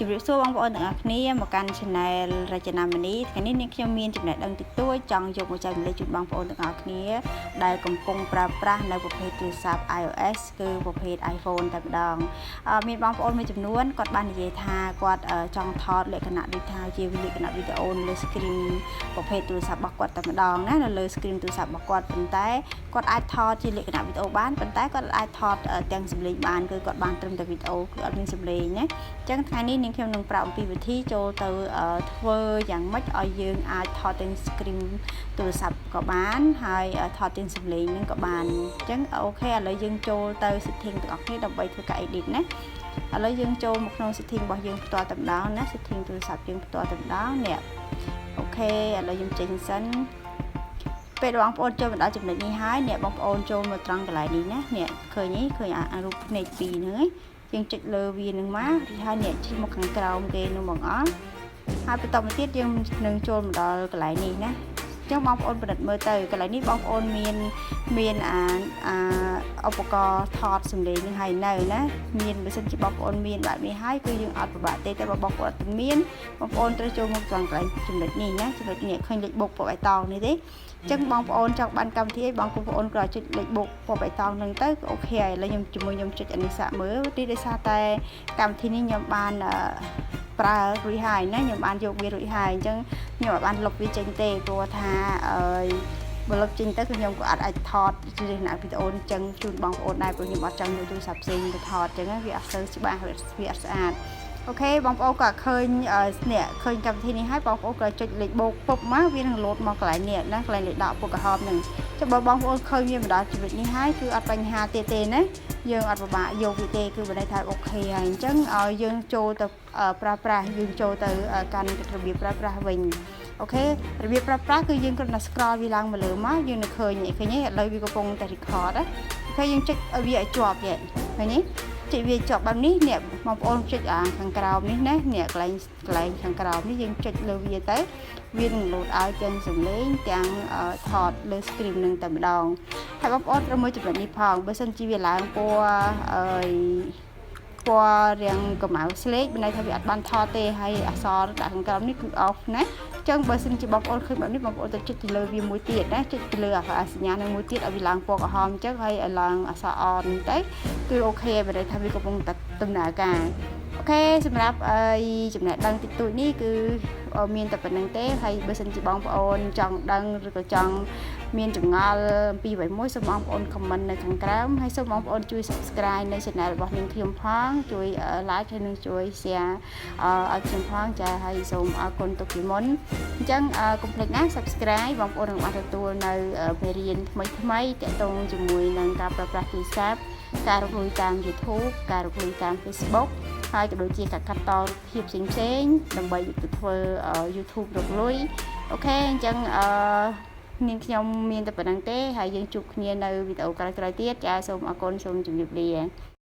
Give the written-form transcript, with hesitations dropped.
ជំរាបសួរបងប្អូនទាំងអស់គ្នាមកកាន់ Channel Rachana Mony ថ្ងៃនេះនាងខ្ញុំមានចំណេះដឹងតិចតួចចង់យកមកចែករំលែកជូនបងប្អូនទាំងអស់គ្នាដែលកំពុងប្រើប្រាស់នៅប្រភេទទូរស័ព្ទ iOS គឺប្រភេទ iPhone តែម្ដងមានបងប្អូនមួយចំនួនគាត់បាននិយាយថាគាត់ចង់ថតលក្ខណៈដូចថាជាលក្ខណៈវីដេអូលើ screen ប្រភេទទូរស័ព្ទរបស់គាត់តែម្ដងណានៅលើ screen ទូរស័ព្ទរបស់គាត់ប៉ុន្តែគាត់អាចថតជាលក្ខណៈវីដេអូបានប៉ុន្តែគាត់អាចថតទាំងសំឡេងបានគឺគាត់បានត្រឹមតែវីដេអូគឺអត់មានសំឡេងណាអញ្ចឹងថ្ងៃនេះនាងខ្ញុំនឹងប្រាប់អំពីវិធីចូលទៅធ្វើយ៉ាងម៉េចឲ្យយើងអាចថតទាំង screen ទូរស័ព្ទក៏បានហើយថតទាំងសំឡេងនឹងក៏បានអញ្ចឹងអូខេឥឡូវយើងចូលទៅ setting ទាំងអស់គ្នាដើម្បីធ្វើការ edit ណាឥឡូវយើងចូលមកក្នុង setting របស់យើងផ្ទាល់តែម្ដងណា setting ទូរស័ព្ទយើងផ្ទាល់តែម្ដងនេះអូខេឥឡូវយើងចេញសិនពេលបងប្អូនចូលមកដល់ចំណុចនេះហើយអ្នកបងប្អូនចូលមកត្រង់កន្លែងនេះណានេះឃើញអារូបភ្នែកពីរហ្នឹងយើងចុចលើវានឹងមកហើយអ្នកជិះមកខាងក្រោមគេនោះបងអស់ហើយបន្តមកទៀតយើងនឹងចូលមកដល់កន្លែងនេះណាអញ្ចឹងបងប្អូនពិនិត្យមើលទៅកន្លែងនេះបងប្អូនមានឧបករណ៍ថតសំឡេងនឹងហើយនៅណាមានបើសិនជាបងប្អូនមានបែបនេះហើយគឺយើងអត់ពិបាកទេតែបើបងប្អូនអត់មានបងប្អូនត្រូវចូលមកត្រង់កន្លែងចំណុចនេះណាចំណុចនេះឃើញលេខបូកពណ៌បៃតងនេះទេអញ្ចឹងបងប្អូនចង់បានកម្មវិធីឲ្យបងប្អូនក៏ចុចលេខបូកពណ៌បៃតងហ្នឹងទៅអូខេហើយឥឡូវខ្ញុំជាមួយខ្ញុំចុចអានេះសាកមើលទីដោយសារតែកម្មវិធីនេះខ្ញុំបានប្រើរួចហើយណាខ្ញុំបានយកវារួចហើយអញ្ចឹងខ្ញុំអត់បានលុបវាចេញទេព្រោះថាបើលុបចេញទៅគឺខ្ញុំក៏អាចថតជាលក្ខណៈវីដេអូអញ្ចឹងជូនបងប្អូនដែរព្រោះខ្ញុំអត់ចង់យកទូរស័ព្ទផ្សេងទៅថតអញ្ចឹងវាអត់សូវច្បាស់វាអត់ស្អាតអូខេបងប្អូនក៏ឃើញនេះឃើញកម្មវិធីនេះហើយបងប្អូនក៏ចុចលេខបូកពុបមកវានឹងលោតមកកន្លែងនេះណាកន្លែងលេខដកពុកក្រហមហ្នឹងចុះបើបងប្អូនឃើញវាមកដល់ចំណុចនេះហើយគឺអត់បញ្ហាទេណាយើងអត់ពិបាកយកវាទេគឺបើន័យថាអូខេហើយអញ្ចឹងឲ្យយើងចូលទៅប្រើប្រាស់យើងចូលទៅកាន់របៀបប្រើប្រាស់វិញអូខេរបៀបប្រើប្រាស់គឺយើងគ្រាន់តែ scroll វាឡើងមកលើមកយើងនឹងឃើញឥឡូវវាកំពុងតែ record ណាអូខេយើងចុចឲ្យវាឲ្យជាប់ទៀតឃើញទេចុចវាជាប់បែបនេះអ្នកបងប្អូនចុចខាងក្រោមនេះណាអ្នកកន្លែងខាងក្រោមនេះយើងចុចលើវាទៅវានឹងលោតឲ្យទាំងសំឡេងទាំងថតលើ screen នឹងតែម្ដងហើយបងប្អូនត្រូវមើលចំណុចនេះផងបើសិនជាវាឡើងពណ៌រាងកម្មៅស្លេកមានន័យថាវាអត់បានថតទេហើយអក្សរដាក់ខាងក្រោមនេះគឺ off ណាអញ្ចឹងបើសិនជាបងប្អូនឃើញបែបនេះបងប្អូនទៅចុចទៅលើវាមួយទៀតណាចុចទៅលើសញ្ញានឹងមួយទៀតឲ្យវាឡើងពណ៌ក្រហមអញ្ចឹងហើយឲ្យឡើងអក្សរ on ទៅគឺអូខេបើន័យថាវាកំពុងតែដំណើរការអូខេសម្រាប់ចំណេះដឹងតិចតួចនេះគឺមានតែប៉ុណ្្នឹងទេហើយបើសិនជាបងប្អូនចង់ដឹងឬក៏ចង់មានចម្ងល់អំពីអ្វីមួយសូមបងប្អូន comment នៅខាងក្រោមហើយសូមបងប្អូនជួយ subscribe នៅ channel របស់នាងខ្ញុំផងជួយ like ហើយនឹងជួយ share ឲ្យខ្ញុំផងចាហើយសូមអរគុណទុកពីមុនអញ្ចឹងកុំភ្លេចណា subscribe បងប្អូននឹងបានទទួលនៅមេរៀនថ្មីៗទាក់ទងជាមួយនឹងការប្រើប្រាស់ទូរស័ព្ទការរកលុយតាម YouTube ការរកលុយតាម Facebook ហើយក៏ដូចជាការកាត់តរូបភាពផ្សេងៗដើម្បីទៅធ្វើ YouTube រកលុយអូខេអញ្ចឹងនាងខ្ញុំមានតែប៉ុណ្្នឹងទេហើយយើងជួបគ្នានៅវីដេអូក្រោយៗទៀតចាសូមអរគុណសូមជម្រាបលា